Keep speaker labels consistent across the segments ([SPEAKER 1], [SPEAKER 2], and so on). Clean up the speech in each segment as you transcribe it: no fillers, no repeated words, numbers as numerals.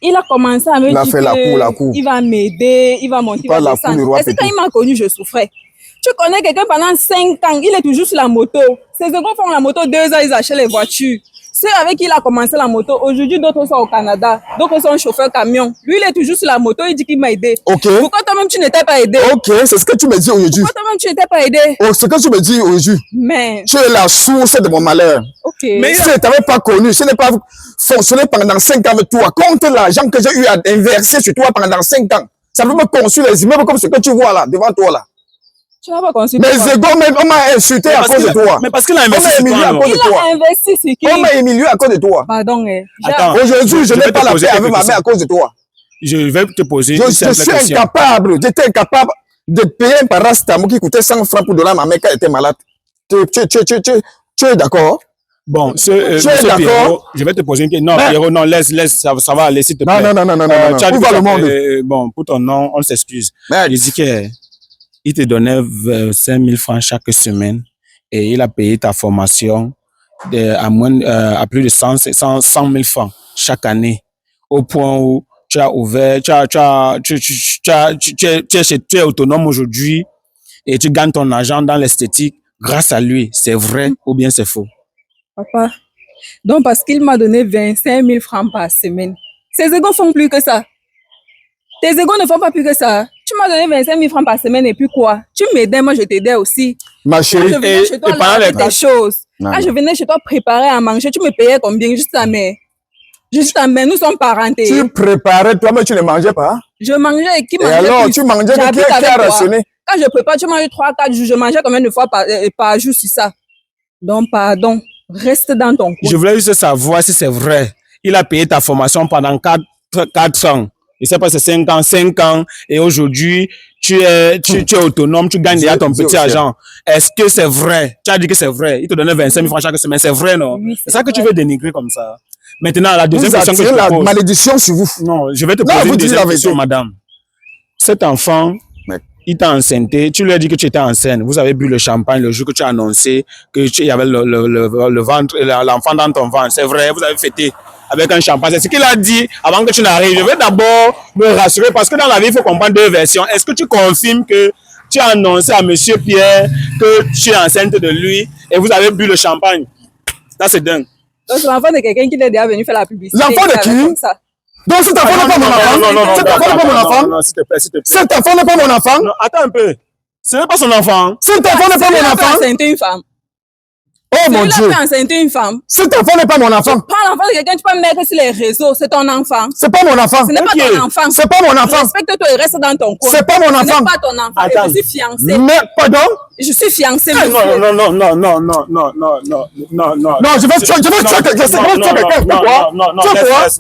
[SPEAKER 1] Il a commencé à me dire
[SPEAKER 2] qu'il
[SPEAKER 1] va m'aider, il va monter, il va descendre. Et c'est quand il m'a connu, je souffrais. Tu connais quelqu'un pendant 5 ans, il est toujours sur la moto. Ses égaux font la moto 2 ans, ils achètent les voitures. Ceux avec qui il a commencé la moto, aujourd'hui d'autres sont au Canada, d'autres sont chauffeurs camion. Lui, il est toujours sur la moto, il dit qu'il m'a aidé.
[SPEAKER 2] Okay.
[SPEAKER 1] Pourquoi toi-même tu n'étais pas aidé?
[SPEAKER 2] Ok, c'est ce que tu me dis aujourd'hui.
[SPEAKER 1] Pourquoi toi-même tu n'étais pas aidé?
[SPEAKER 2] Oh, ce que tu me dis aujourd'hui.
[SPEAKER 1] Mais
[SPEAKER 2] tu es la source de mon malheur.
[SPEAKER 1] Okay.
[SPEAKER 2] Mais si je ne t'avais pas connu, si je n'ai pas fonctionné pendant 5 ans avec toi, compte l'argent que j'ai eu à inverser sur toi pendant 5 ans. Ça peut me construire les immeubles comme ce que tu vois là, devant toi là.
[SPEAKER 1] Tu n'as pas construit.
[SPEAKER 2] Mais égaux, même, on m'a insulté à cause de toi.
[SPEAKER 3] Mais parce qu'il a investi sur toi.
[SPEAKER 1] Il a investi sur qui?
[SPEAKER 2] On m'a humilié à cause de toi.
[SPEAKER 1] Pardon.
[SPEAKER 2] Attends, aujourd'hui, je n'ai pas la paix avec ma mère à cause de toi.
[SPEAKER 3] Je vais te poser une simple question.
[SPEAKER 2] J'étais incapable de payer un paracétamol qui coûtait 100 francs pour donner à ma mère quand elle était malade. Tu es d'accord?
[SPEAKER 3] Bon, monsieur Pierrot, je vais te poser une question. Non, Pierrot, non, laisse, ça va aller, s'il te plaît.
[SPEAKER 2] Non. Où va le monde?
[SPEAKER 3] Bon, pour ton nom, on s'excuse. Il dit qu'il te donnait 5 000 francs chaque semaine et il a payé ta formation à plus de 100 000 francs chaque année. Au point où tu as ouvert, tu es autonome aujourd'hui et tu gagnes ton argent dans l'esthétique grâce à lui. C'est vrai ou bien c'est faux?
[SPEAKER 1] Papa, donc parce qu'il m'a donné 25 000 francs par semaine. Ses égaux font plus que ça. Tes égaux ne font pas plus que ça. Tu m'as donné 25 000 francs par semaine et puis quoi? Tu m'aidais, moi je t'aidais aussi.
[SPEAKER 2] Ma chérie,
[SPEAKER 1] quand je venais chez toi, des choses. Quand je venais chez toi préparer à manger, tu me payais combien? Juste ta mère. Juste ta mère, nous sommes parentés.
[SPEAKER 2] Tu préparais, toi, mais tu ne mangeais pas?
[SPEAKER 1] Je mangeais, qui mangeait?
[SPEAKER 2] Et alors, plus? Tu mangeais, qui a rationné?
[SPEAKER 1] Quand je prépare, tu manges 3-4 jours, je mangeais combien de fois par jour sur ça? Donc, pardon. Reste dans ton coin.
[SPEAKER 3] Je voulais juste savoir si c'est vrai. Il a payé ta formation pendant 4 ans. Je ne sais pas, c'est 5 ans. Et aujourd'hui, tu es autonome, tu gagnes déjà ton petit argent. Est-ce que c'est vrai? Tu as dit que c'est vrai. Il te donnait 25 000 francs chaque semaine. C'est vrai, non? Oui, c'est ça que tu veux dénigrer comme ça. Maintenant, la deuxième question que je te pose.
[SPEAKER 2] La malédiction sur vous.
[SPEAKER 3] Non, je vais te poser une deuxième question, madame. Cet enfant, il t'a enceinté, tu lui as dit que tu étais enceinte. Vous avez bu le champagne le jour que tu as annoncé que il y avait le ventre, l'enfant dans ton ventre. C'est vrai, vous avez fêté avec un champagne. C'est ce qu'il a dit avant que tu n'arrives. Je vais d'abord me rassurer parce que dans la vie, il faut comprendre 2 versions. Est-ce que tu confirmes que tu as annoncé à monsieur Pierre que tu es enceinte de lui et vous avez bu le champagne? Ça, c'est dingue.
[SPEAKER 1] Donc, c'est l'enfant de quelqu'un qui est déjà venu faire la publicité.
[SPEAKER 2] L'enfant de qui? Donc, cet enfant n'est pas mon enfant. Cet enfant n'est pas mon enfant.
[SPEAKER 3] Non, s'il te plaît.
[SPEAKER 2] Cet enfant n'est pas mon enfant.
[SPEAKER 3] Non, attends un peu. Ce n'est pas son enfant.
[SPEAKER 2] Cet enfant n'est pas mon enfant.
[SPEAKER 1] C'est une femme.
[SPEAKER 2] Oh mon Dieu.
[SPEAKER 1] C'est une femme.
[SPEAKER 2] Cet enfant n'est pas mon enfant.
[SPEAKER 1] Tu prends l'enfant de quelqu'un, tu peux me mettre sur les réseaux. C'est ton enfant.
[SPEAKER 2] C'est pas mon enfant.
[SPEAKER 1] Ce n'est pas ton enfant.
[SPEAKER 2] C'est pas mon enfant.
[SPEAKER 1] Respecte-toi et reste dans ton coin.
[SPEAKER 2] C'est pas mon enfant.
[SPEAKER 1] Ce n'est pas ton enfant.
[SPEAKER 3] Attends.
[SPEAKER 1] Je suis fiancée.
[SPEAKER 2] Mais pardon?
[SPEAKER 1] Je suis fiancée.
[SPEAKER 3] Non,
[SPEAKER 2] je vais tuer quelqu'un.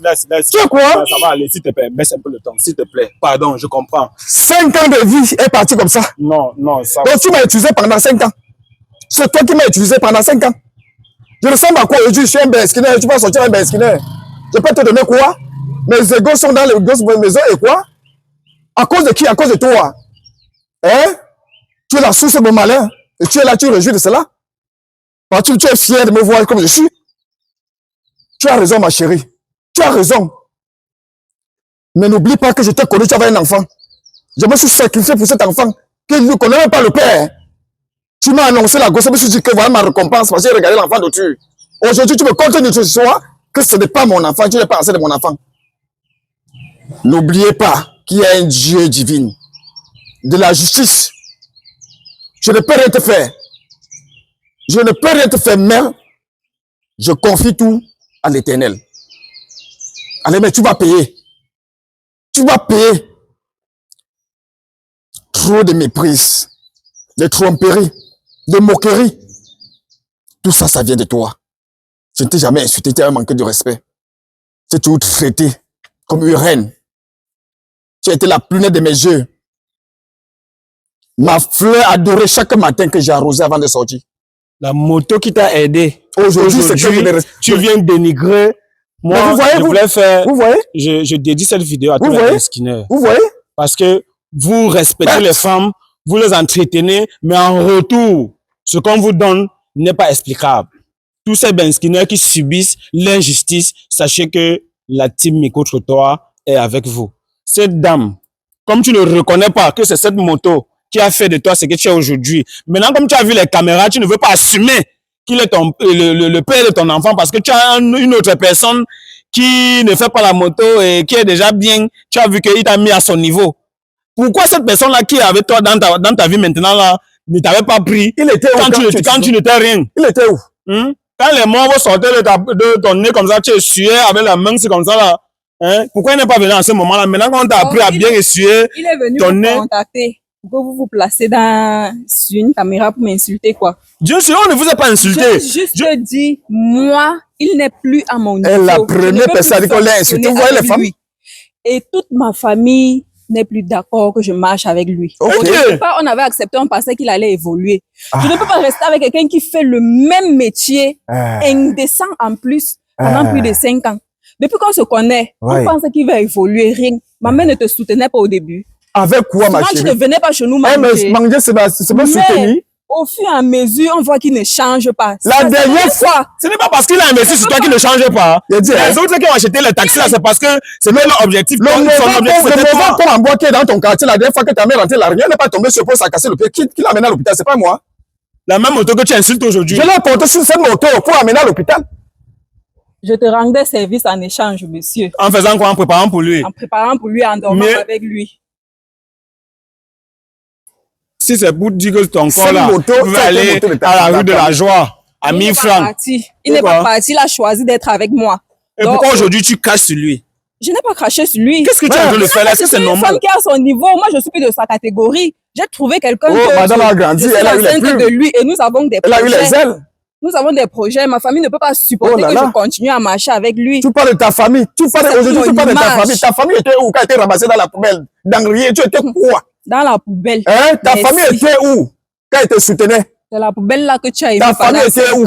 [SPEAKER 2] Laisse. Tu es quoi?
[SPEAKER 3] Ça va aller, s'il te plaît. Baisse un peu le temps, s'il te plaît. Pardon, je comprends.
[SPEAKER 2] 5 ans de vie est parti comme ça.
[SPEAKER 3] Non, ça
[SPEAKER 2] va. Donc tu m'as utilisé pendant 5 ans. C'est toi qui m'as utilisé pendant 5 ans. Je ressemble à quoi aujourd'hui? Je suis un besquinaire. Tu vas sortir un besquinaire. Je peux te donner quoi? Mes égos sont dans les grosses maisons et quoi? À cause de qui? À cause de toi. Hein? Tu es la source de mon malheur. Et tu es là, tu réjouis de cela. Parce que tu es fier de me voir comme je suis. Tu as raison, ma chérie. Tu as raison. Mais n'oublie pas que je t'ai connu, tu avais un enfant. Je me suis sacrifié pour cet enfant qui ne connaît même pas le père. Tu m'as annoncé la gosse, je me suis dit que voilà ma récompense parce que j'ai regardé l'enfant d'autrui. Aujourd'hui, tu me comptes une histoire que ce n'est pas mon enfant, tu n'es pas enceinte de mon enfant. N'oubliez pas qu'il y a un Dieu divin, de la justice. Je ne peux rien te faire. Je ne peux rien te faire, mais je confie tout à l'Éternel. Allez, mais tu vas payer. Tu vas payer. Trop de méprise, de tromperie, de moquerie. Tout ça, ça vient de toi. Je ne t'ai jamais insulté, tu as manqué de respect. Tu es toujours traité comme une reine. Tu as été la prunelle de mes yeux. Ma fleur adorée chaque matin que j'ai arrosée avant de sortir.
[SPEAKER 3] La moto qui t'a aidé.
[SPEAKER 2] Aujourd'hui,
[SPEAKER 3] tu viens dénigrer. Moi,
[SPEAKER 2] vous voyez,
[SPEAKER 3] je voulais faire.
[SPEAKER 2] Vous voyez?
[SPEAKER 3] Je dédie cette vidéo à tous les skiners.
[SPEAKER 2] Vous voyez?
[SPEAKER 3] Parce que vous respectez les femmes, vous les entretenez, mais en retour, ce qu'on vous donne n'est pas explicable. Tous ces benskinners qui subissent l'injustice, sachez que la team micro-trottoir est avec vous. Cette dame, comme tu ne reconnais pas que c'est cette moto qui a fait de toi ce que tu es aujourd'hui, maintenant comme tu as vu les caméras, tu ne veux pas assumer qu'il est le père de ton enfant parce que tu as une autre personne qui ne fait pas la moto et qui est déjà bien, tu as vu qu'il t'a mis à son niveau. Pourquoi cette personne-là qui est avec toi dans ta vie maintenant là, ne t'avait pas pris
[SPEAKER 2] Il était où
[SPEAKER 3] quand tu n'étais rien?
[SPEAKER 2] Il était où?
[SPEAKER 3] Quand les mots vont sortir de ton nez comme ça, tu essuyais avec la main, c'est comme ça là. Hein? Pourquoi il n'est pas venu en ce moment-là? Maintenant qu'on t'a appris à bien essuyer
[SPEAKER 1] il est venu
[SPEAKER 3] ton
[SPEAKER 1] me
[SPEAKER 3] nez.
[SPEAKER 1] contacter pour que vous vous placez sur une caméra pour m'insulter quoi.
[SPEAKER 3] Dieu sûr, on ne vous a pas insulté.
[SPEAKER 1] J'ai juste dit, moi, il n'est plus à mon niveau.
[SPEAKER 2] Et la première personne qu'on l'a insulté, vous voyez les femmes?
[SPEAKER 1] Et toute ma famille n'est plus d'accord que je marche avec lui.
[SPEAKER 2] Okay.
[SPEAKER 1] Au départ, on avait accepté, on pensait qu'il allait évoluer. Je ne peux pas rester avec quelqu'un qui fait le même métier, indécent en plus, pendant plus de 5 ans. Depuis qu'on se connaît, on pensait qu'il va évoluer, rien. Ma mère ne te soutenait pas au début.
[SPEAKER 2] Avec quoi, ma chérie?
[SPEAKER 1] Tu ne venais pas chez nous manger.
[SPEAKER 2] Mais manger, c'est pas soutenu.
[SPEAKER 1] Au fur et à mesure, on voit qu'il ne change pas.
[SPEAKER 2] La dernière fois,
[SPEAKER 3] ce n'est pas parce qu'il a investi sur toi qu'il ne change pas. Les autres qui ont acheté les taxis là, c'est parce que c'est même leur objectif.
[SPEAKER 2] Le mauvais comme en bois qui est dans ton quartier, la dernière fois que ta mère rentrée, la rien n'est pas tombé sur le poste à casser le pied. Qui l'a amené à l'hôpital? C'est pas moi.
[SPEAKER 3] La même moto que tu insultes aujourd'hui.
[SPEAKER 2] Je l'ai porté sur cette moto pour amener à l'hôpital.
[SPEAKER 1] Je te rendais service en échange, monsieur.
[SPEAKER 3] En faisant quoi? En préparant pour lui?
[SPEAKER 1] En préparant pour lui, en dormant avec lui.
[SPEAKER 3] Si c'est pour dire que ton corps là, tu veux aller à la rue de la Joie, à 1000 francs.
[SPEAKER 1] Il n'est pas parti, il a choisi d'être avec moi.
[SPEAKER 3] Et pourquoi aujourd'hui tu caches sur lui?
[SPEAKER 1] Je n'ai pas craché sur lui.
[SPEAKER 3] Qu'est-ce que tu es en train de faire là? Est-ce que c'est normal?
[SPEAKER 1] Une femme qui a son niveau, moi je suis plus de sa catégorie. J'ai trouvé quelqu'un
[SPEAKER 2] madame a grandi, elle a eu les plumes.
[SPEAKER 1] de lui et nous avons des projets.
[SPEAKER 2] Elle a eu les ailes.
[SPEAKER 1] Nous avons des projets. Ma famille ne peut pas supporter que je continue à marcher avec lui.
[SPEAKER 2] Tu parles de ta famille. Aujourd'hui, tu parles de ta famille. Ta famille était où quand elle était ramassée dans la poubelle? Dans rien, tu étais quoi?
[SPEAKER 1] Dans la poubelle.
[SPEAKER 2] Hein? Ta famille était où quand elle te soutenait?
[SPEAKER 1] C'est la poubelle là que tu as aimé.
[SPEAKER 2] Ta famille était où?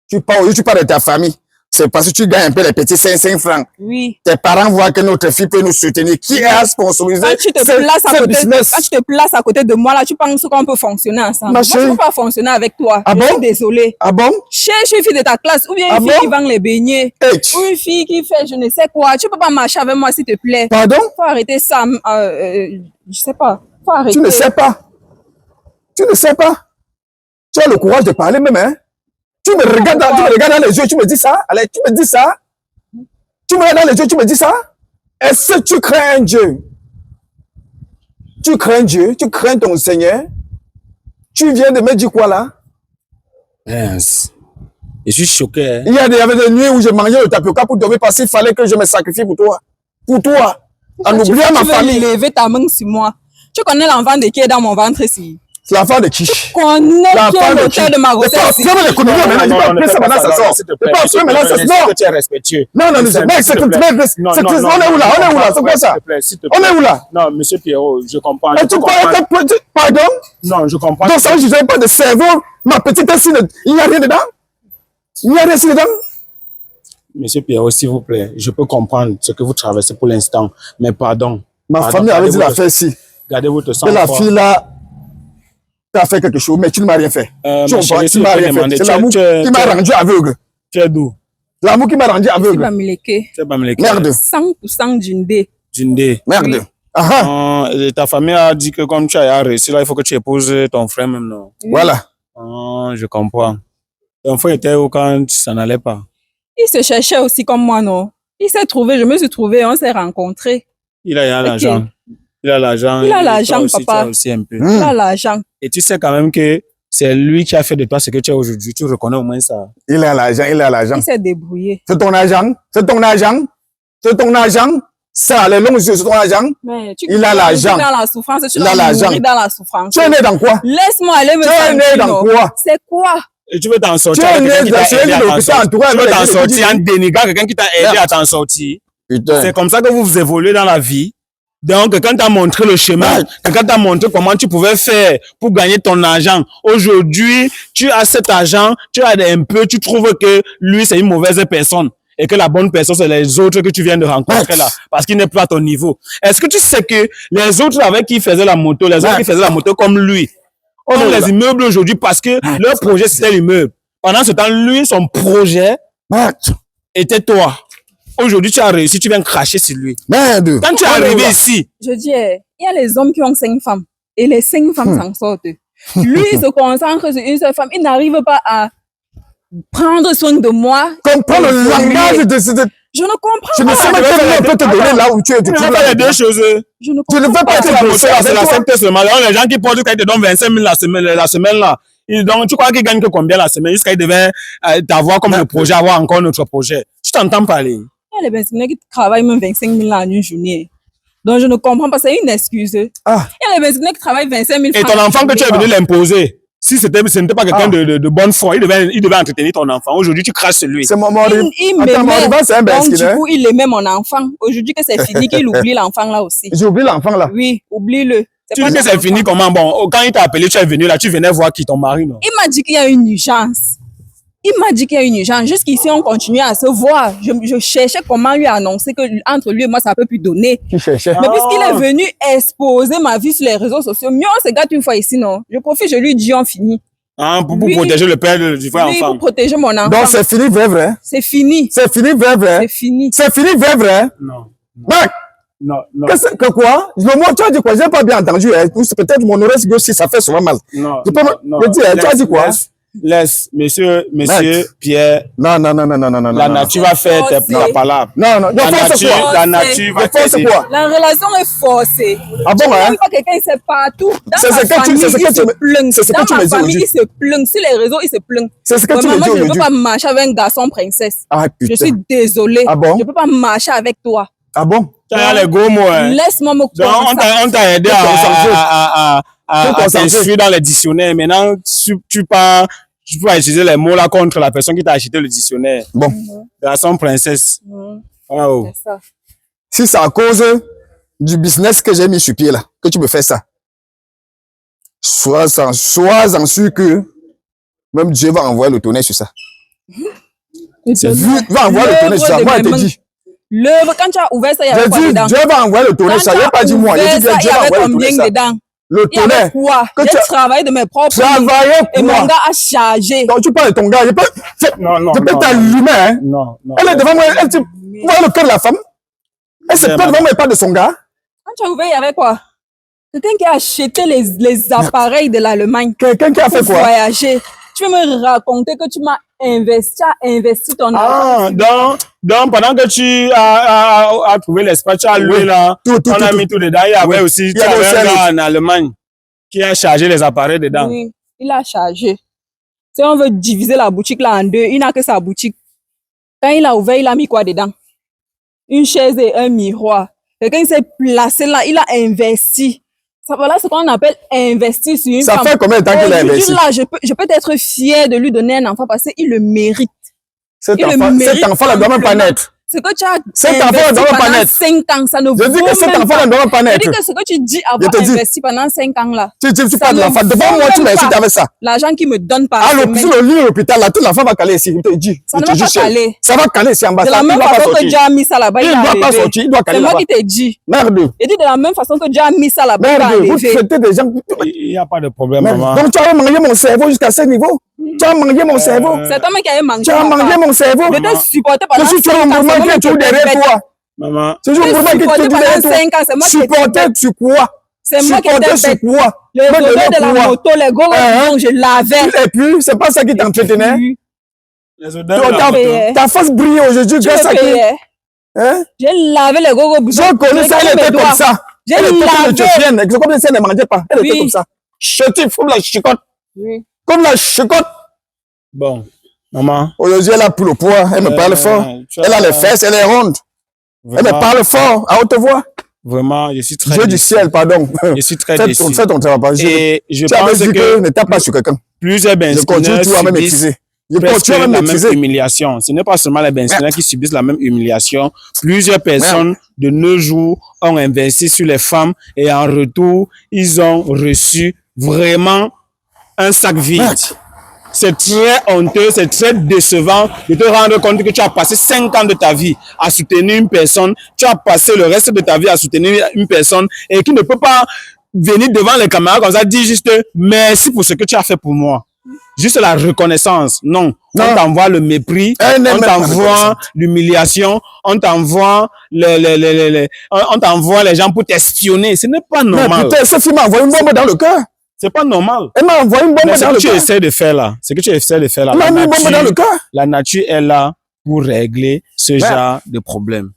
[SPEAKER 2] Tu parles de ta famille. C'est parce que tu gagnes un peu les petits 5 francs.
[SPEAKER 1] Oui.
[SPEAKER 2] Tes parents voient que notre fille peut nous soutenir. Qui a sponsorisé
[SPEAKER 1] quand tu te places à côté de moi, là, tu penses qu'on peut fonctionner ensemble. Moi, je ne peux pas fonctionner avec toi.
[SPEAKER 2] Ah bon?
[SPEAKER 1] Je suis désolée.
[SPEAKER 2] Ah bon?
[SPEAKER 1] Cherche une fille de ta classe ou bien une fille qui vend les beignets. Ou une fille qui fait je ne sais quoi. Tu ne peux pas marcher avec moi, s'il te plaît.
[SPEAKER 2] Pardon?
[SPEAKER 1] Faut arrêter ça. Je sais pas. Faut arrêter.
[SPEAKER 2] Tu ne sais pas. Tu ne sais pas. Tu as le courage de parler même, hein? Tu me regardes dans les yeux, tu me dis ça? Allez, tu me dis ça? Tu me regardes dans les yeux, tu me dis ça? Est-ce que tu crains Dieu? Tu crains Dieu? Tu crains ton Seigneur? Tu viens de me dire quoi là?
[SPEAKER 3] Yes. Je suis choqué. Hein?
[SPEAKER 2] Il y avait des nuits où je mangeais le tapioca pour dormir parce qu'il fallait que je me sacrifie pour toi. Pour toi. En oubliant ma famille.
[SPEAKER 1] Tu veux lever ta main sur moi. Tu connais l'enfant de qui est dans mon ventre ici?
[SPEAKER 2] C'est l'enfant de qui?
[SPEAKER 1] Je connais l'auteur de ma grossesse.
[SPEAKER 2] Tu vas l'économie maintenant, ça maintenant ça sort.
[SPEAKER 3] Non, tu es respectueux.
[SPEAKER 2] Non, on est où là? C'est quoi ça? On est où là?
[SPEAKER 3] Non, monsieur Pierrot, je comprends.
[SPEAKER 2] Pardon?
[SPEAKER 3] Non, je comprends.
[SPEAKER 2] Donc ça, je n'avais pas de cerveau. Ma petite assine, il n'y a rien dedans? Il n'y a rien dedans?
[SPEAKER 3] Monsieur Pierrot, s'il vous plaît, je peux comprendre ce que vous traversez pour l'instant, mais pardon.
[SPEAKER 2] Ma famille avait dit la fait ici.
[SPEAKER 3] Gardez votre sang.
[SPEAKER 2] Et la fille là, tu as fait quelque chose, mais tu ne m'as rien fait. Tu m'as rien fait. C'est l'amour qui m'a rendu aveugle.
[SPEAKER 3] Tu es d'où?
[SPEAKER 2] L'amour qui m'a rendu aveugle.
[SPEAKER 1] C'est
[SPEAKER 3] Bamileke.
[SPEAKER 2] Merde.
[SPEAKER 1] 100% Djindé.
[SPEAKER 3] Djindé.
[SPEAKER 2] Merde.
[SPEAKER 3] Et ta famille a dit que comme tu as réussi là, il faut que tu épouses ton frère même, non?
[SPEAKER 2] Voilà.
[SPEAKER 3] Je comprends. Ton frère était où quand tu s'en allais pas?
[SPEAKER 1] Il se cherchait aussi comme moi, non? Il s'est trouvé, je me suis trouvé, on s'est rencontrés.
[SPEAKER 3] Il a l'argent. Il a l'argent.
[SPEAKER 1] Il a l'argent, papa.
[SPEAKER 3] Aussi un peu.
[SPEAKER 1] Il a l'argent.
[SPEAKER 3] Et tu sais quand même que c'est lui qui a fait de toi ce que tu es aujourd'hui. Tu reconnais au moins ça.
[SPEAKER 2] Il a l'argent, il a l'argent.
[SPEAKER 1] Il s'est débrouillé.
[SPEAKER 2] C'est ton argent, c'est ton argent, c'est ton argent. Ça, les longs yeux, c'est ton argent. Il a l'argent.
[SPEAKER 1] Dans la souffrance, tu
[SPEAKER 2] il a l'argent.
[SPEAKER 1] Dans la souffrance.
[SPEAKER 2] Tu es né dans quoi?
[SPEAKER 1] Laisse-moi aller me
[SPEAKER 2] faire. Tu es né dans quoi?
[SPEAKER 1] C'est quoi?
[SPEAKER 3] Et tu veux t'en sortir.
[SPEAKER 2] Tu es né
[SPEAKER 3] t'en sortir en dénigrant quelqu'un qui t'a aidé à t'en sortir. C'est comme ça que vous évoluez dans la vie. Donc, quand tu as montré le chemin, quand tu as montré comment tu pouvais faire pour gagner ton argent, aujourd'hui, tu as cet argent, tu as un peu, tu trouves que lui, c'est une mauvaise personne. Et que la bonne personne, c'est les autres que tu viens de rencontrer là. Parce qu'il n'est plus à ton niveau. Est-ce que tu sais que les autres avec qui faisaient la moto, les autres qui faisaient la moto comme lui, ont les immeubles aujourd'hui parce que leur projet, c'était l'immeuble. Pendant ce temps, lui, son projet était toi. Aujourd'hui, tu as réussi, tu viens cracher sur lui.
[SPEAKER 2] Merde.
[SPEAKER 3] Quand tu es arrivé ici,
[SPEAKER 1] Je dis, il y a les hommes qui ont 5 femmes et les 5 femmes s'en sortent. Lui, il se concentre sur une seule femme. Il n'arrive pas à prendre soin de moi.
[SPEAKER 2] Comprends le langage de...
[SPEAKER 1] Je ne comprends
[SPEAKER 2] Je ne
[SPEAKER 1] pas.
[SPEAKER 2] sais pas comment on peut te donner là où tu es.
[SPEAKER 3] tu ne fais pas les deux choses.
[SPEAKER 1] Je ne
[SPEAKER 2] Je ne
[SPEAKER 1] comprends
[SPEAKER 2] veux pas
[SPEAKER 1] pas.
[SPEAKER 2] être
[SPEAKER 3] La moto,
[SPEAKER 2] bossé
[SPEAKER 3] là, c'est la
[SPEAKER 2] avec toi.
[SPEAKER 3] santé seulement. Alors, les gens qui portent, quand ils te donnent 25 000 la semaine là, donc, tu crois qu'ils gagnent que combien la semaine jusqu'à ils devaient t'avoir comme le projet, avoir encore notre projet. Tu t'entends parler.
[SPEAKER 1] Il y a les benzineurs qui travaillent même 25 000 en une journée. Donc, je ne comprends pas. C'est une excuse.
[SPEAKER 2] Ah.
[SPEAKER 1] Il y a les benzineurs qui travaillent 25 000
[SPEAKER 3] Et
[SPEAKER 1] francs
[SPEAKER 3] ton
[SPEAKER 1] en
[SPEAKER 3] enfant que tu es
[SPEAKER 1] journée.
[SPEAKER 3] venu l'imposer, si ce n'était pas quelqu'un de bonne foi, il devait entretenir ton enfant. Aujourd'hui, tu craches sur lui.
[SPEAKER 2] C'est mon
[SPEAKER 1] Il
[SPEAKER 2] Attends, mon rival, c'est un
[SPEAKER 1] donc, du
[SPEAKER 2] besquin.
[SPEAKER 1] coup, il aimait mon enfant. Aujourd'hui que c'est fini, qu'il oublie l'enfant là aussi.
[SPEAKER 2] J'ai oublié l'enfant là.
[SPEAKER 1] Oui, oublie-le.
[SPEAKER 3] Tu dis que c'est fini comment? Bon, quand il t'a appelé, tu es venu là, tu venais voir qui, ton mari, non?
[SPEAKER 1] Il m'a dit qu'il y a une urgence. Il m'a dit qu'il y a une urgence. Jusqu'ici, on continue à se voir. Je cherchais comment lui annoncer que entre lui et moi, ça peut plus donner.
[SPEAKER 2] Tu cherchais.
[SPEAKER 1] Mais puisqu'il est venu exposer ma vie sur les réseaux sociaux, mieux on se gâte une fois ici, non? Je profite, je lui dis, on finit.
[SPEAKER 3] Hein, pour
[SPEAKER 1] Oui.
[SPEAKER 3] protéger le père du frère
[SPEAKER 1] Oui,
[SPEAKER 3] enfant.
[SPEAKER 1] pour protéger mon enfant.
[SPEAKER 2] Donc c'est fini, vrai.
[SPEAKER 1] C'est fini.
[SPEAKER 2] C'est fini, vrai.
[SPEAKER 1] C'est fini.
[SPEAKER 2] C'est fini, vrai.
[SPEAKER 3] Non.
[SPEAKER 2] Mec,
[SPEAKER 3] Non, non.
[SPEAKER 2] que quoi? Le mot, tu as dit quoi? J'ai pas bien entendu. Hein. Peut-être mon oreille gauche, si ça fait souvent mal.
[SPEAKER 3] Non.
[SPEAKER 2] Tu peux me dire, tu as dit quoi?
[SPEAKER 3] Laisse, monsieur
[SPEAKER 2] Mec.
[SPEAKER 3] Pierre,
[SPEAKER 2] Non.
[SPEAKER 3] la nature va faire ta parole.
[SPEAKER 2] Non.
[SPEAKER 3] La nature, la nature va
[SPEAKER 2] force
[SPEAKER 3] t'aider.
[SPEAKER 2] quoi?
[SPEAKER 1] La relation est forcée.
[SPEAKER 2] Ah bon, hein?
[SPEAKER 1] Même pas quelqu'un, il sait partout. Dans
[SPEAKER 2] C'est
[SPEAKER 1] ma
[SPEAKER 2] ce que tu-
[SPEAKER 1] famille,
[SPEAKER 2] c'est ce que
[SPEAKER 1] il
[SPEAKER 2] tu
[SPEAKER 1] se
[SPEAKER 2] me-
[SPEAKER 1] plaint.
[SPEAKER 2] c'est ce que
[SPEAKER 1] Dans
[SPEAKER 2] tu
[SPEAKER 1] ma
[SPEAKER 2] me dis
[SPEAKER 1] famille,
[SPEAKER 2] aujourd'hui.
[SPEAKER 1] il se plaint. Sur les réseaux, il se plaint.
[SPEAKER 2] C'est ce que tu me
[SPEAKER 1] Maman,
[SPEAKER 2] dis
[SPEAKER 1] je ne
[SPEAKER 2] aujourd'hui.
[SPEAKER 1] peux pas marcher avec un garçon princesse.
[SPEAKER 2] Ah
[SPEAKER 1] Je
[SPEAKER 2] putain.
[SPEAKER 1] suis désolée.
[SPEAKER 2] Ah bon?
[SPEAKER 1] Je ne peux pas marcher avec toi.
[SPEAKER 2] Ah bon?
[SPEAKER 3] Tu as les gros mots, hein.
[SPEAKER 1] Laisse-moi me
[SPEAKER 3] Donc, on t'a aidé à t'inscrire dans les dictionnaires. Maintenant, tu vas utiliser les mots là contre la personne qui t'a acheté le dictionnaire.
[SPEAKER 2] Bon.
[SPEAKER 3] Garçon princesse. Oh.
[SPEAKER 1] C'est ça.
[SPEAKER 2] Si c'est à cause du business que j'ai mis sur pied là, que tu me fais ça, sois en sûr que même Dieu va envoyer le tonnerre sur ça. Dieu va envoyer le tonnerre sur ça. Moi, je te dis.
[SPEAKER 1] L'œuvre, quand tu as ouvert ça, il y avait
[SPEAKER 2] J'ai
[SPEAKER 1] quoi
[SPEAKER 2] dit,
[SPEAKER 1] dedans?
[SPEAKER 2] Dieu va envoyer le tonnerre sur ça. Il n'a pas dit moi. J'ai dit,
[SPEAKER 1] ça, il
[SPEAKER 2] Dieu
[SPEAKER 1] y
[SPEAKER 2] va
[SPEAKER 1] avait
[SPEAKER 2] envoyer le
[SPEAKER 1] combien
[SPEAKER 2] tonnerre sur ça.
[SPEAKER 1] dedans?
[SPEAKER 2] Le
[SPEAKER 1] Il y avait
[SPEAKER 2] tonnerre.
[SPEAKER 1] quoi?
[SPEAKER 2] Que
[SPEAKER 1] J'ai
[SPEAKER 2] tu as
[SPEAKER 1] travaillé de mes propres mains.
[SPEAKER 2] travaillé
[SPEAKER 1] Et
[SPEAKER 2] pour
[SPEAKER 1] mon
[SPEAKER 2] moi.
[SPEAKER 1] gars a chargé.
[SPEAKER 2] Donc, tu parles de ton gars.
[SPEAKER 3] Non.
[SPEAKER 2] Je peux t'allumer, hein.
[SPEAKER 3] Non.
[SPEAKER 2] Elle est devant moi. Tu vois le cœur de la femme. Elle se plaint devant moi et parle de son gars.
[SPEAKER 1] Quand tu as ouvert, il y avait quoi? Quelqu'un qui a acheté les appareils de l'Allemagne
[SPEAKER 2] Quelqu'un qui a fait
[SPEAKER 1] pour
[SPEAKER 2] quoi?
[SPEAKER 1] voyager. Tu veux me raconter que tu m'as investi ton argent?
[SPEAKER 3] Donc, pendant que tu as trouvé l'espace, tu as loué là,
[SPEAKER 2] Tout.
[SPEAKER 3] on a mis tout dedans. Il y avait aussi,
[SPEAKER 2] Il y avait
[SPEAKER 3] tu avais
[SPEAKER 2] aussi
[SPEAKER 3] un gars en Allemagne qui a chargé les appareils dedans.
[SPEAKER 1] Oui, il a chargé. Si on veut diviser la boutique là en deux, il n'a que sa boutique. Quand il a ouvert, il a mis quoi dedans? Une chaise et un miroir. Quelqu'un s'est placé là, il a investi. Ça, voilà ce qu'on appelle investir sur une
[SPEAKER 2] Ça
[SPEAKER 1] femme.
[SPEAKER 2] fait combien de temps qu'il a
[SPEAKER 1] Aujourd'hui,
[SPEAKER 2] investi?
[SPEAKER 1] là, je peux être fière de lui donner un enfant parce qu'il le mérite.
[SPEAKER 2] Cet
[SPEAKER 1] il le
[SPEAKER 2] enfant
[SPEAKER 1] mérite
[SPEAKER 2] ne doit même pas
[SPEAKER 1] amplement.
[SPEAKER 2] naître.
[SPEAKER 1] Ce que tu as
[SPEAKER 2] Cet enfant
[SPEAKER 1] investi
[SPEAKER 2] ne doit pas
[SPEAKER 1] pendant
[SPEAKER 2] naître.
[SPEAKER 1] 5 ans, ça ne vaut
[SPEAKER 2] Je dis que cet
[SPEAKER 1] même
[SPEAKER 2] enfant
[SPEAKER 1] pas.
[SPEAKER 2] ne doit pas
[SPEAKER 1] Je
[SPEAKER 2] naître.
[SPEAKER 1] dis que ce que tu dis
[SPEAKER 2] Je te
[SPEAKER 1] avoir
[SPEAKER 2] dis.
[SPEAKER 1] investi pendant 5 ans là,
[SPEAKER 2] Tu
[SPEAKER 1] ça
[SPEAKER 2] parles de
[SPEAKER 1] ne
[SPEAKER 2] l'enfant. Devant
[SPEAKER 1] vaut
[SPEAKER 2] moi, tu
[SPEAKER 1] même
[SPEAKER 2] m'insultes
[SPEAKER 1] pas.
[SPEAKER 2] avec ça.
[SPEAKER 1] l'argent qu'il me donne par
[SPEAKER 2] Ah,
[SPEAKER 1] semaine,
[SPEAKER 2] sur le lit de l'hôpital, là, tout l'enfant va caler ici. Je te dis.
[SPEAKER 1] ça ne
[SPEAKER 2] Je te
[SPEAKER 1] va pas
[SPEAKER 2] dis,
[SPEAKER 1] caler.
[SPEAKER 2] ça va caler ici en bas.
[SPEAKER 1] De
[SPEAKER 2] Ça,
[SPEAKER 1] la
[SPEAKER 2] il
[SPEAKER 1] même
[SPEAKER 2] doit pas
[SPEAKER 1] façon que
[SPEAKER 2] sortir.
[SPEAKER 1] Dieu a mis ça là-bas,
[SPEAKER 2] Il
[SPEAKER 1] il a
[SPEAKER 2] doit pas
[SPEAKER 1] enlevé.
[SPEAKER 2] sortir. Il doit caler
[SPEAKER 1] C'est moi
[SPEAKER 2] là-bas.
[SPEAKER 1] qui t'ai dit.
[SPEAKER 2] Merde.
[SPEAKER 1] Et dit de la même façon que Dieu a mis ça là-bas, il a
[SPEAKER 2] Merde. Vous
[SPEAKER 1] enlevé.
[SPEAKER 2] traitez des gens.
[SPEAKER 3] Il n'y a pas de problème,
[SPEAKER 2] Merde.
[SPEAKER 3] maman.
[SPEAKER 2] Donc, tu as mangé mon cerveau jusqu'à ce niveau. Tu as mangé mon cerveau.
[SPEAKER 1] C'est toi-même qui avait mangé.
[SPEAKER 2] Tu as
[SPEAKER 1] ma
[SPEAKER 2] mangé
[SPEAKER 1] part.
[SPEAKER 2] mon cerveau.
[SPEAKER 1] Je t'ai supporté
[SPEAKER 2] Je
[SPEAKER 1] pendant
[SPEAKER 2] suis
[SPEAKER 1] 5
[SPEAKER 2] toujours
[SPEAKER 1] ans.
[SPEAKER 2] un
[SPEAKER 1] c'est
[SPEAKER 2] mouvement
[SPEAKER 1] moi
[SPEAKER 2] qui est toujours derrière
[SPEAKER 1] bête.
[SPEAKER 2] toi.
[SPEAKER 3] Maman.
[SPEAKER 2] C'est toujours un
[SPEAKER 1] Je
[SPEAKER 2] mouvement qui est
[SPEAKER 1] supporté
[SPEAKER 2] toujours derrière
[SPEAKER 1] pendant
[SPEAKER 2] toi.
[SPEAKER 1] 5 ans, c'est moi qui étais
[SPEAKER 2] Supporter
[SPEAKER 1] bête.
[SPEAKER 2] sur quoi?
[SPEAKER 1] C'est moi qui
[SPEAKER 2] Supporter
[SPEAKER 1] étais
[SPEAKER 2] sur
[SPEAKER 1] bête.
[SPEAKER 2] quoi?
[SPEAKER 1] Le
[SPEAKER 2] Me
[SPEAKER 1] gogo
[SPEAKER 2] donner
[SPEAKER 1] de la
[SPEAKER 2] quoi?
[SPEAKER 1] moto, les gogos
[SPEAKER 2] Hein?
[SPEAKER 1] dont je lavais.
[SPEAKER 2] Et puis, c'est pas ça qui t'entretenait.
[SPEAKER 1] Tu
[SPEAKER 3] Les odeurs de la
[SPEAKER 2] Ta-
[SPEAKER 1] payais.
[SPEAKER 2] Ta face brille aujourd'hui grâce à
[SPEAKER 1] me
[SPEAKER 2] qui?
[SPEAKER 1] payais.
[SPEAKER 2] Hein?
[SPEAKER 1] J'ai lavé les gogos.
[SPEAKER 2] J'ai connu ça, elle était comme ça.
[SPEAKER 1] J'ai
[SPEAKER 2] Elle était comme
[SPEAKER 1] lavé.
[SPEAKER 2] une éthiopienne. C'est comme si elle ne mangeait pas. Elle était
[SPEAKER 1] Oui.
[SPEAKER 2] comme ça. Chétif, comme la chicotte.
[SPEAKER 1] Oui.
[SPEAKER 2] Comme la chicotte.
[SPEAKER 3] Bon, maman.
[SPEAKER 2] Aujourd'hui, elle a pris le poids. Elle me parle fort. Elle a les fesses, elle est ronde. Elle me parle fort, à haute voix.
[SPEAKER 3] Vraiment, je suis très
[SPEAKER 2] Dieu du
[SPEAKER 3] déçu.
[SPEAKER 2] ciel, pardon.
[SPEAKER 3] Je suis très
[SPEAKER 2] Fais
[SPEAKER 3] déçu.
[SPEAKER 2] ton travail.
[SPEAKER 3] Et je
[SPEAKER 2] Tu avais
[SPEAKER 3] pense
[SPEAKER 2] dit que
[SPEAKER 3] que
[SPEAKER 2] ne tape pas sur quelqu'un.
[SPEAKER 3] plusieurs
[SPEAKER 2] Je continue
[SPEAKER 3] benzineurs
[SPEAKER 2] tout à me
[SPEAKER 3] subissent
[SPEAKER 2] maîtriser. Je
[SPEAKER 3] presque
[SPEAKER 2] continue à
[SPEAKER 3] la
[SPEAKER 2] me
[SPEAKER 3] même
[SPEAKER 2] maîtriser.
[SPEAKER 3] humiliation. Ce n'est pas seulement les benzineurs qui subissent la même humiliation. Plusieurs personnes de nos jours ont investi sur les femmes et en retour, ils ont reçu vraiment un sac vide.
[SPEAKER 2] Merde.
[SPEAKER 3] C'est très honteux, c'est très décevant de te rendre compte que tu as passé 5 ans de ta vie à soutenir une personne, tu as passé le reste de ta vie à soutenir une personne et qui ne peut pas venir devant les caméras comme ça, dire juste merci pour ce que tu as fait pour moi. Juste la reconnaissance. Non. On t'envoie le mépris, on t'envoie l'humiliation, on t'envoie on t'envoie les gens pour t'espionner. Ce n'est pas normal.
[SPEAKER 2] Mais putain, cette fille m'a envoyé une bombe dans le cœur.
[SPEAKER 3] C'est pas normal.
[SPEAKER 2] Elle m'a envoyé une bombe dans le cœur.
[SPEAKER 3] C'est ce que tu essaies de faire là. C'est que tu essaies de faire là.
[SPEAKER 2] Elle m'a mis une bombe dans le cœur.
[SPEAKER 3] La nature est là pour régler ce genre de problème.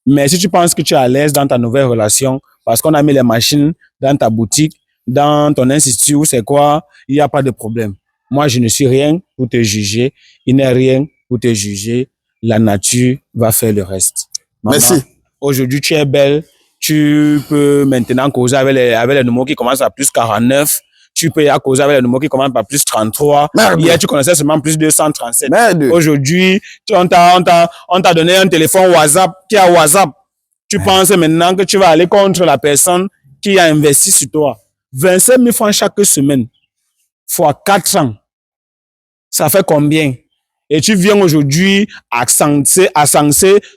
[SPEAKER 3] Mais si tu penses que tu es à l'aise dans ta nouvelle relation, parce qu'on a mis les machines dans ta boutique, dans ton institut, ou c'est quoi, il n'y a pas de problème. Moi, je ne suis rien pour te juger. Il n'est rien pour te juger. La nature va faire le reste. Maman,
[SPEAKER 2] merci.
[SPEAKER 3] Aujourd'hui, tu es belle. Tu peux maintenant causer avec les numéros qui commencent à plus 49. Tu peux causer avec les numéros qui commencent par plus 33.
[SPEAKER 2] Merde.
[SPEAKER 3] Hier, tu connaissais seulement plus 237.
[SPEAKER 2] Merde.
[SPEAKER 3] Aujourd'hui, on t'a donné un téléphone WhatsApp qui a WhatsApp. Tu penses maintenant que tu vas aller contre la personne qui a investi sur toi. 25 000 francs chaque semaine, fois 4 ans. Ça fait combien? Et tu viens aujourd'hui accentuer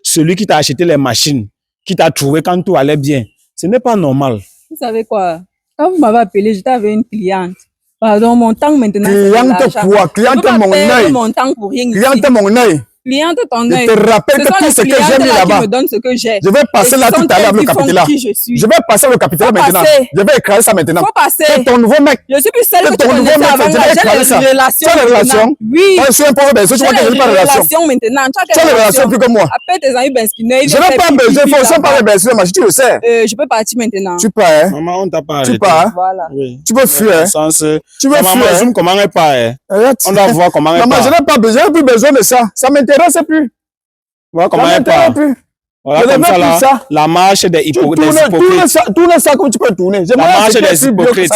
[SPEAKER 3] celui qui t'a acheté les machines, qui t'a trouvé quand tout allait bien. Ce n'est pas normal.
[SPEAKER 1] Vous savez quoi? Quand vous m'avez appelé, j'étais avec une cliente. Pardon, mon temps maintenant.
[SPEAKER 2] Cliente quoi? Cliente mon œil.
[SPEAKER 1] Mon temps pour rien.
[SPEAKER 2] Cliente mon œil.
[SPEAKER 1] Cliente ton œil.
[SPEAKER 2] Je te rappelle que tout ce que j'ai mis là-bas.
[SPEAKER 1] Me donne ce que j'ai.
[SPEAKER 2] Je vais passer là tout à l'heure, le capital. Je vais passer le capital maintenant. Je vais écraser ça maintenant.
[SPEAKER 1] Faut passer.
[SPEAKER 2] C'est ton nouveau mec.
[SPEAKER 1] Je suis plus celle que tu connaissais avant. J'ai des relations.
[SPEAKER 2] Tu as des relations?
[SPEAKER 1] Oui.
[SPEAKER 2] Je suis un pauvre berceau, tu vois que je n'ai pas de relation.
[SPEAKER 1] Maintenant.
[SPEAKER 2] Tu as des relations plus que moi.
[SPEAKER 1] Appelle tes amis Benskine.
[SPEAKER 2] Je n'ai pas besoin, il faut pas les berceaux, tu le sais.
[SPEAKER 1] Je peux partir maintenant.
[SPEAKER 2] Tu pars, hein?
[SPEAKER 3] Maman, on t'a pas arrêté.
[SPEAKER 2] Tu pars.
[SPEAKER 1] Voilà.
[SPEAKER 3] Oui.
[SPEAKER 2] Tu peux fuir, hein?
[SPEAKER 3] Tu veux fuir. Zoom, comment elle part, hein? On doit voir comment elle part.
[SPEAKER 2] Maman, je n'ai pas besoin, j'ai plus besoin de ça. Ça m'intéresse plus.
[SPEAKER 3] Voilà comment elle part. Voilà comme ça, là, la marche des hypocrites.
[SPEAKER 2] Tourne ça comme tu peux tourner.
[SPEAKER 3] La marche des hypocrites.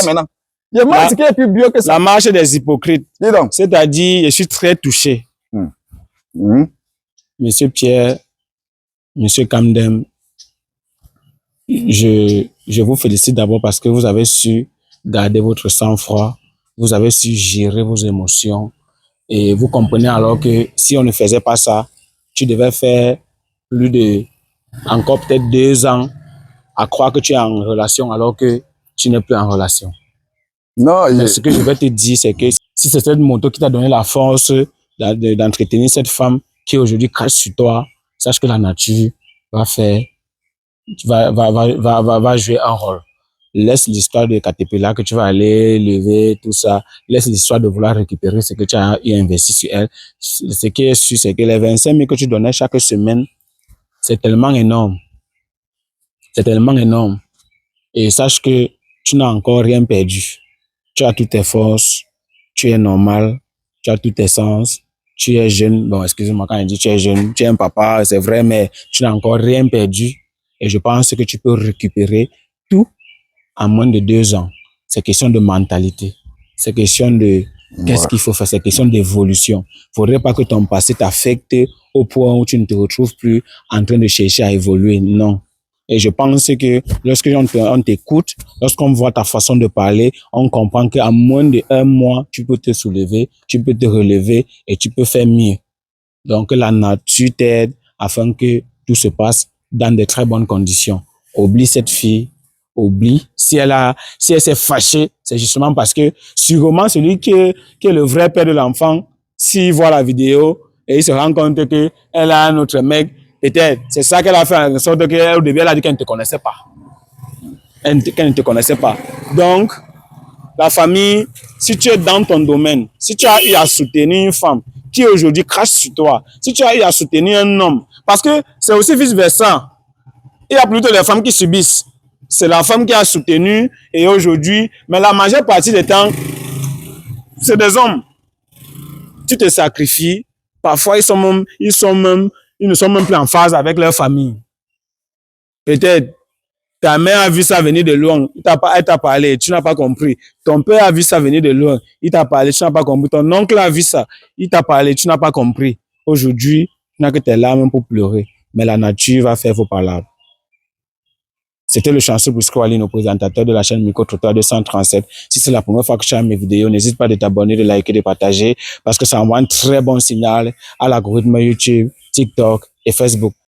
[SPEAKER 2] Je pense qu'il est plus bio que ça.
[SPEAKER 3] La marche des hypocrites.
[SPEAKER 2] Dis donc.
[SPEAKER 3] C'est-à-dire, je suis très touché. Monsieur Pierre, Monsieur Kamdem, je vous félicite d'abord parce que vous avez su garder votre sang-froid, vous avez su gérer vos émotions et vous comprenez alors que si on ne faisait pas ça, tu devais faire plus de, encore peut-être 2 ans à croire que tu es en relation alors que tu n'es plus en relation.
[SPEAKER 2] Non,
[SPEAKER 3] mais ce que je vais te dire, c'est que si c'est cette moto qui t'a donné la force d'entretenir cette femme qui aujourd'hui crache sur toi, sache que la nature va faire, va jouer un rôle. Laisse l'histoire de Caterpillar que tu vas aller lever, tout ça. Laisse l'histoire de vouloir récupérer ce que tu as investi sur elle. Ce qui est sûr, c'est que les 25 000 que tu donnais chaque semaine, c'est tellement énorme. C'est tellement énorme. Et sache que tu n'as encore rien perdu. Tu as toutes tes forces, tu es normal, tu as tous tes sens, tu es jeune. Bon, excusez-moi quand je dis tu es jeune, tu es un papa, c'est vrai, mais tu n'as encore rien perdu. Et je pense que tu peux récupérer tout en moins de 2 ans. C'est question de mentalité. C'est question de qu'est-ce qu'il faut faire. C'est question d'évolution. Faudrait pas que ton passé t'affecte au point où tu ne te retrouves plus en train de chercher à évoluer. Non. Et je pense que lorsqu'on t'écoute, lorsqu'on voit ta façon de parler, on comprend qu'à moins de 1 mois, tu peux te soulever, tu peux te relever et tu peux faire mieux. Donc, la nature t'aide afin que tout se passe dans de très bonnes conditions. Oublie cette fille. Oublie. Si elle s'est fâchée, c'est justement parce que sûrement celui qui est le vrai père de l'enfant, s'il voit la vidéo et il se rend compte que elle a un autre mec, peut-être c'est ça qu'elle a fait en sorte qu'au début elle a dit qu'elle ne te connaissait pas. Qu'elle ne te connaissait pas. Donc, la famille, si tu es dans ton domaine, si tu as eu à soutenir une femme qui aujourd'hui crache sur toi, si tu as eu à soutenir un homme, parce que c'est aussi vice-versa. Il y a plutôt les femmes qui subissent. C'est la femme qui a soutenu et aujourd'hui, mais la majeure partie des temps, c'est des hommes. Tu te sacrifies. Parfois, ils ne sont même plus en phase avec leur famille. Peut-être, ta mère a vu ça venir de loin. Elle t'a parlé, tu n'as pas compris. Ton père a vu ça venir de loin. Il t'a parlé, tu n'as pas compris. Ton oncle a vu ça. Il t'a parlé, tu n'as pas compris. Aujourd'hui, tu n'as que tes larmes pour pleurer. Mais la nature va faire vos palabres. C'était le chanceux Bousco-Aline, le présentateur de la chaîne Micro-Trottoir 237. Si c'est la première fois que tu as mes vidéos, n'hésite pas de t'abonner, de liker, de partager, parce que ça envoie un très bon signal à l'algorithme YouTube, TikTok et Facebook.